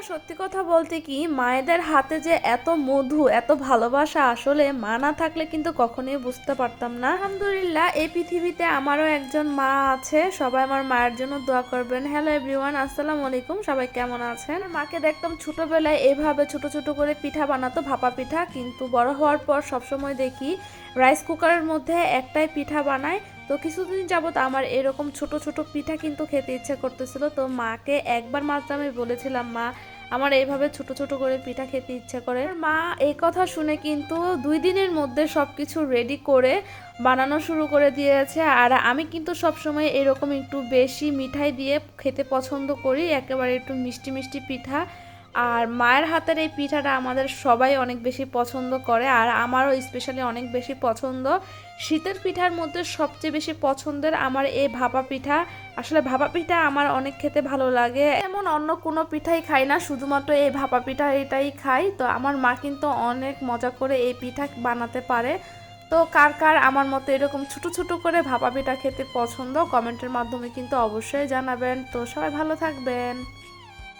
সত্যি কথা বলতে কি মায়েদের হাতে যে এত মধু এত ভালোবাসা আসলে মা না থাকলে কিন্তু কখনোই বুঝতে পারতাম না। আলহামদুলিল্লাহ এই পৃথিবীতে আমারও একজন মা আছে, সবাই আমার মায়ের জন্য দোয়া করবেন। হ্যালো এভরিওয়ান, আসসালামু আলাইকুম, সবাই কেমন আছেন? মাকে দেখতাম ছোটবেলায় এইভাবে ছোট ছোট করে পিঠা বানাতো, ভাপা পিঠা, কিন্তু বড় হওয়ার পর সবসময় দেখি রাইস কুকারের মধ্যে একটাই পিঠা বানায়। তো কিছুদিন যাবত আমার এরকম ছোট ছোট পিঠা কিন্তু খেতে ইচ্ছে করতেছিল, তো মাকে একবার মাত্র আমি বলেছিলাম, মা আমার এইভাবে ছোট ছোট করে পিঠা খেতে ইচ্ছে করে। মা এই কথা শুনে কিন্তু 2 দিনের মধ্যে সবকিছু রেডি করে বানানো শুরু করে দিয়েছে। আর আমি কিন্তু সবসময় এরকম একটু বেশি মিঠাই দিয়ে খেতে পছন্দ করি, একেবারে একটু মিষ্টি মিষ্টি পিঠা। আর মায়ের হাতের এই পিঠাটা আমাদের সবাই অনেক বেশি পছন্দ করে, আর আমারও স্পেশালি অনেক বেশি পছন্দ। শীতের পিঠার মধ্যে সবচেয়ে বেশি পছন্দের আমার এই ভাপা পিঠা। আসলে ভাপা পিঠা আমার অনেক খেতে ভালো লাগে, এমন অন্য কোনো পিঠাই খাই না, শুধুমাত্র এই ভাপা পিঠা এটাই খাই। তো আমার মা কিন্তু অনেক মজা করে এই পিঠা বানাতে পারে। তো কার কার আমার মতো এরকম ছোট ছোট করে ভাপা পিঠা খেতে পছন্দ, কমেন্টের মাধ্যমে কিন্তু অবশ্যই জানাবেন। তো সবাই ভালো থাকবেন।